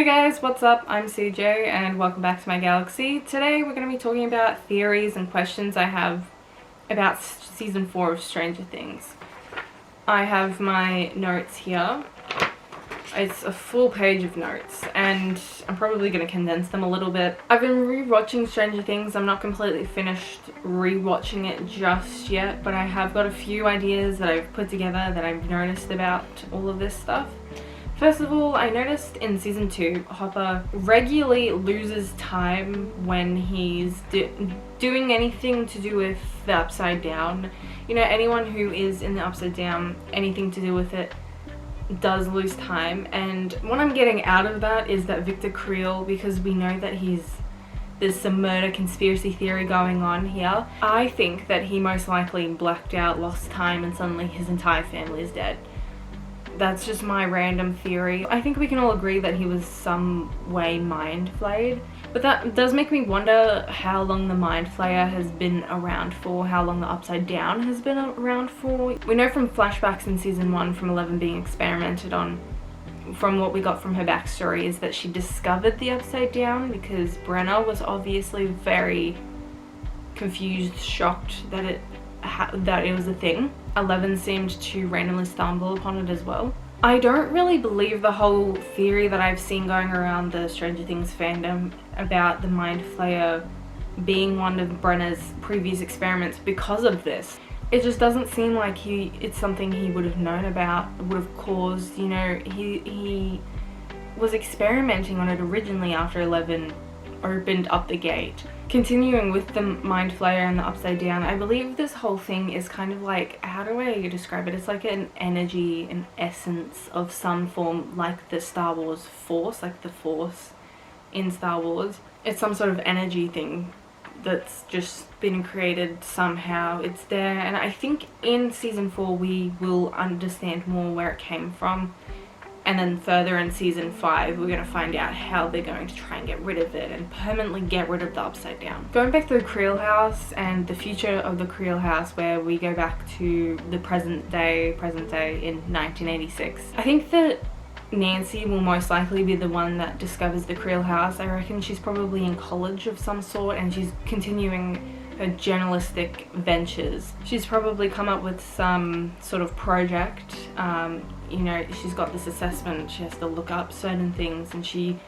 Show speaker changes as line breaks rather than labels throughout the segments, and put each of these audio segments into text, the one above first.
Hey guys, what's up? I'm CJ and welcome back to my galaxy. Today we're going to be talking about theories and questions I have about season 4 of Stranger Things. I have my notes here. It's a full page of notes and I'm probably going to condense them a little bit. I've been rewatching Stranger Things. I'm not completely finished rewatching it just yet, but I have got a few ideas that I've put together that I've noticed about all of this stuff. First of all, I noticed in season 2, Hopper regularly loses time when he's doing anything to do with the Upside Down. You know, anyone who is in the Upside Down, anything to do with it, does lose time. And what I'm getting out of that is that Victor Creel, because we know that there's some murder conspiracy theory going on here, I think that he most likely blacked out, lost time, and suddenly his entire family is dead. That's just my random theory. I think we can all agree that he was some way mind flayed, but that does make me wonder how long the Mind Flayer has been around for, how long the Upside Down has been around for. We know from flashbacks in season 1 from 11 being experimented on, from what we got from her backstory, is that she discovered the Upside Down because Brenna was obviously very confused, shocked that it was a thing. 11 seemed to randomly stumble upon it as well. I don't really believe the whole theory that I've seen going around the Stranger Things fandom about the Mind Flayer being one of Brenna's previous experiments because of this. It just doesn't seem like it's something he would have known about, would have caused, you know, he was experimenting on it originally after 11 opened up the gate. Continuing with the Mind Flayer and the Upside Down, I believe this whole thing is kind of like, how do I describe it? It's like an energy, an essence of some form, like the Star Wars Force, like the Force in Star Wars. It's some sort of energy thing that's just been created somehow. It's there, and I think in season 4 we will understand more where it came from. And then further in season 5, we're going to find out how they're going to try and get rid of it and permanently get rid of the Upside Down. Going back to the Creel house and the future of the Creel house, where we go back to the present day in 1986. I think that Nancy will most likely be the one that discovers the Creel house. I reckon she's probably in college of some sort and she's continuing her journalistic ventures. She's probably come up with some sort of project. You know, she's got this assessment, she has to look up certain things, and she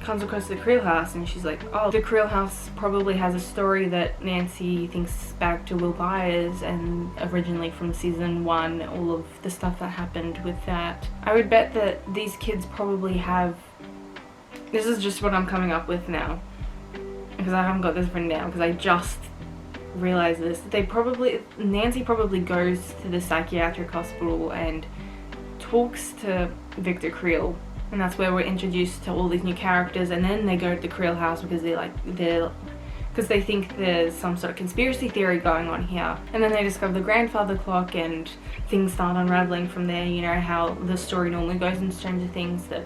comes across the Creel house and she's like, oh, the Creel house probably has a story that Nancy thinks back to Will Byers, and originally from season 1, all of the stuff that happened with that. I would bet that these kids probably have, this is just what I'm coming up with now, because I haven't got this written down, because I just realized this. Nancy probably goes to the psychiatric hospital and talks to Victor Creel, and that's where we're introduced to all these new characters, and then they go to the Creel house because they think there's some sort of conspiracy theory going on here, and then they discover the grandfather clock and things start unraveling from there. You know how the story normally goes in Stranger Things, that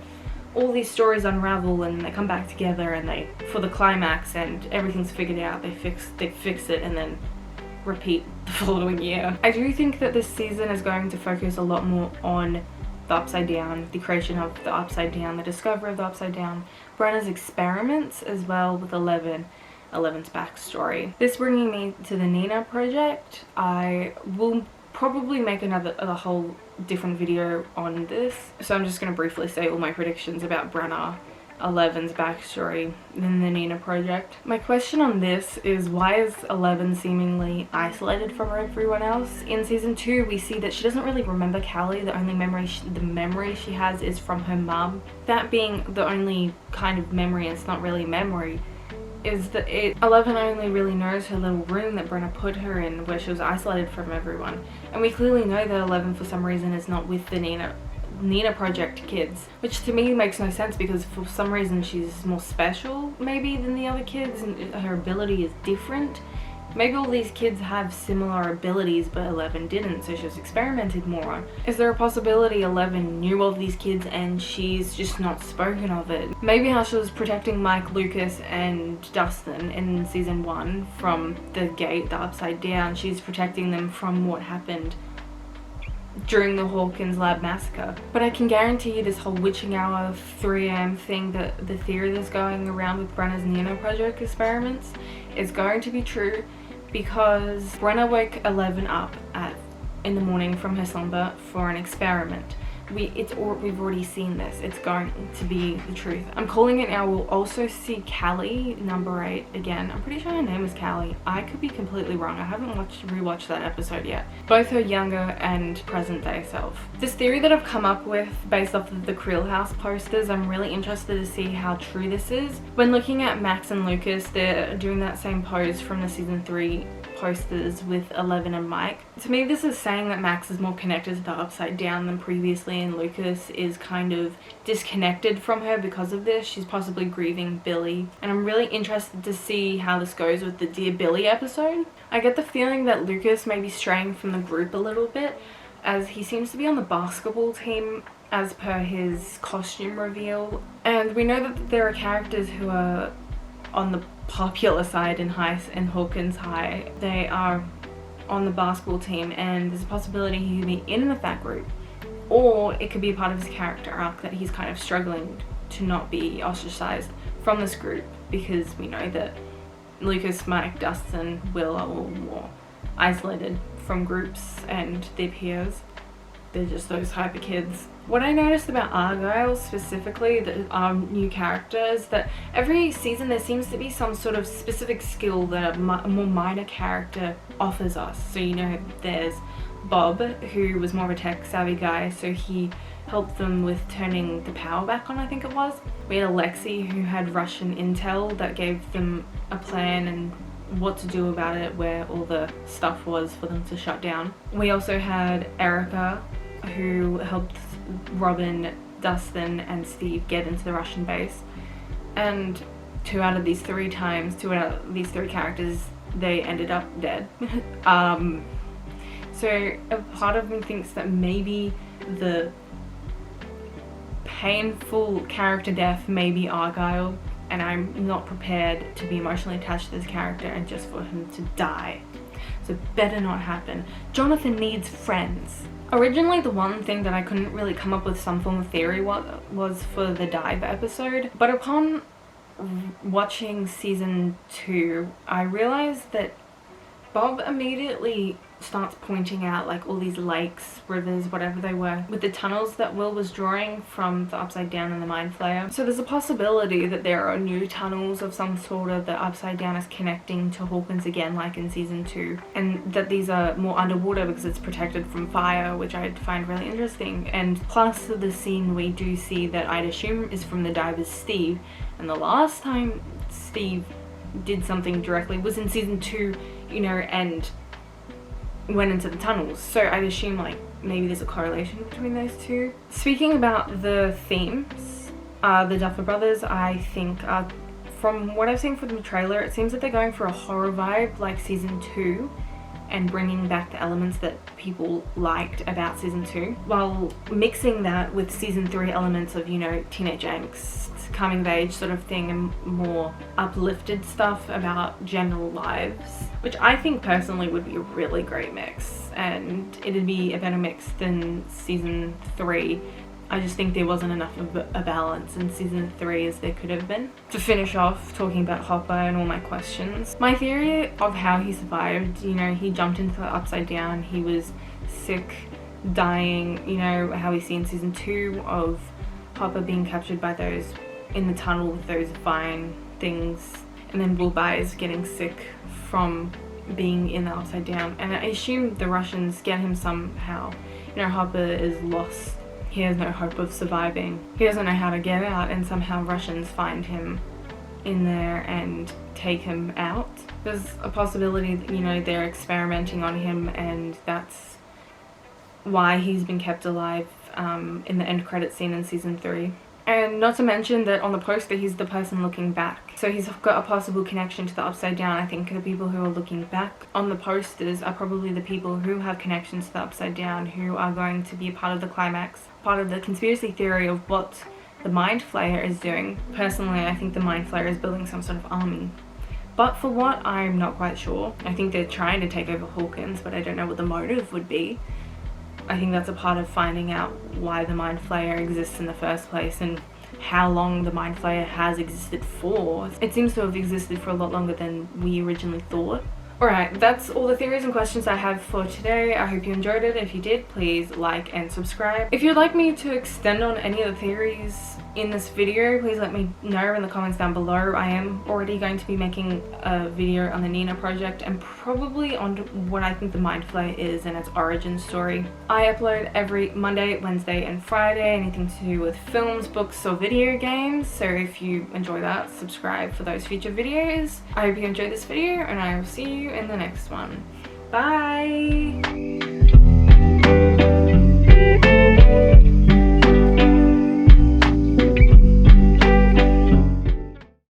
all these stories unravel and they come back together and for the climax, and everything's figured out, they fix it and then repeat the following year. I do think that this season is going to focus a lot more on the Upside Down, the creation of the Upside Down, the discovery of the Upside Down, Brenna's experiments, as well with 11's backstory. This bringing me to the Nina project. I will probably make a whole different video on this, so I'm just going to briefly say all my predictions about Brenna, 11's backstory, then the Nina project. My question on this is, why is 11 seemingly isolated from everyone else? In season 2 we see that she doesn't really remember Callie. The only memory she has is from her mum. That being the only kind of memory, it's not really memory, is that 11 only really knows her little room that Brenna put her in, where she was isolated from everyone. And we clearly know that 11 for some reason is not with the Nina project kids, which to me makes no sense, because for some reason she's more special maybe than the other kids and her ability is different. Maybe all these kids have similar abilities but 11 didn't, so she was experimented more on. Is there a possibility 11 knew of these kids and she's just not spoken of it? Maybe how she was protecting Mike, Lucas and Dustin in season 1 from the gate, the Upside Down, she's protecting them from what happened during the Hawkins lab massacre. But I can guarantee you this whole witching hour 3 a.m. thing, that the theory that's going around with Brenna's Nano Project experiments is going to be true, because Brenna woke 11 up in the morning from her slumber for an experiment. We've already seen this. It's going to be the truth. I'm calling it now. We'll also see Callie, number 8, again. I'm pretty sure her name is Callie. I could be completely wrong. I haven't rewatched that episode yet. Both her younger and present day self. This theory that I've come up with based off of the Creel House posters, I'm really interested to see how true this is. When looking at Max and Lucas, they're doing that same pose from the season 3 posters with 11 and Mike. To me, this is saying that Max is more connected to the Upside Down than previously, and Lucas is kind of disconnected from her because of this. She's possibly grieving Billy, and I'm really interested to see how this goes with the Dear Billy episode. I get the feeling that Lucas may be straying from the group a little bit, as he seems to be on the basketball team as per his costume reveal, and we know that there are characters who are on the popular side in Hawkins High. They are on the basketball team, and there's a possibility he could be in with that group, or it could be part of his character arc that he's kind of struggling to not be ostracized from this group, because we know that Lucas, Mike, Dustin, Will are all more isolated from groups and their peers. They're just those hyper kids. What I noticed about Argyle specifically, the new characters, that every season there seems to be some sort of specific skill that a more minor character offers us. So you know, there's Bob, who was more of a tech savvy guy, so he helped them with turning the power back on, I think it was. We had Alexei, who had Russian intel that gave them a plan and what to do about it, where all the stuff was for them to shut down. We also had Erica, who helped Robin, Dustin, and Steve get into the Russian base. And two out of these three characters, they ended up dead. So a part of me thinks that maybe the painful character death may be Argyle, and I'm not prepared to be emotionally attached to this character and just for him to die. So it better not happen. Jonathan needs friends. Originally, the one thing that I couldn't really come up with some form of theory was for the dive episode, but upon watching season 2, I realized that Bob immediately starts pointing out like all these lakes, rivers, whatever they were, with the tunnels that Will was drawing from the Upside Down and the Mind Flayer. So there's a possibility that there are new tunnels of some sort of the Upside Down is connecting to Hawkins again, like in season 2, and that these are more underwater because it's protected from fire, which I find really interesting. And plus the scene we do see that I'd assume is from the diver's Steve, and the last time Steve did something directly was in season 2, you know, and went into the tunnels. So I'd assume like maybe there's a correlation between those two. Speaking about the themes, the Duffer Brothers, I think, from what I've seen from the trailer, it seems that they're going for a horror vibe like season 2 and bringing back the elements that people liked about season 2, while mixing that with season 3 elements of, you know, teenage angst, coming of age sort of thing, and more uplifted stuff about general lives, which I think personally would be a really great mix, and it'd be a better mix than season 3. I just think there wasn't enough of a balance in season 3 as there could have been. To finish off talking about Hopper and all my questions, my theory of how he survived, you know, he jumped into the Upside Down, he was sick, dying, you know, how we see in season 2 of Hopper being captured by those in the tunnel with those vine things, and then Will Byers getting sick from being in the Upside Down, and I assume the Russians get him somehow. You know, Hopper is lost, he has no hope of surviving, he doesn't know how to get out, and somehow Russians find him in there and take him out. There's a possibility that, you know, they're experimenting on him, and that's why he's been kept alive in the end credit scene in season 3. And not to mention that on the poster he's the person looking back, so he's got a possible connection to the Upside Down. I think the people who are looking back on the posters are probably the people who have connections to the Upside Down, who are going to be a part of the climax, part of the conspiracy theory of what the Mind Flayer is doing. Personally, I think the Mind Flayer is building some sort of army, but for what, I'm not quite sure. I think they're trying to take over Hawkins, but I don't know what the motive would be. I think that's a part of finding out why the Mind Flayer exists in the first place and how long the Mind Flayer has existed for. It seems to have existed for a lot longer than we originally thought. Alright, that's all the theories and questions I have for today. I hope you enjoyed it. If you did, please like and subscribe. If you'd like me to extend on any of the theories in this video, please let me know in the comments down below. I am already going to be making a video on the Nina project and probably on what I think the Mind Flayer is and its origin story. I upload every Monday, Wednesday and Friday, anything to do with films, books or video games. So if you enjoy that, subscribe for those future videos. I hope you enjoyed this video and I will see you in the next one. Bye!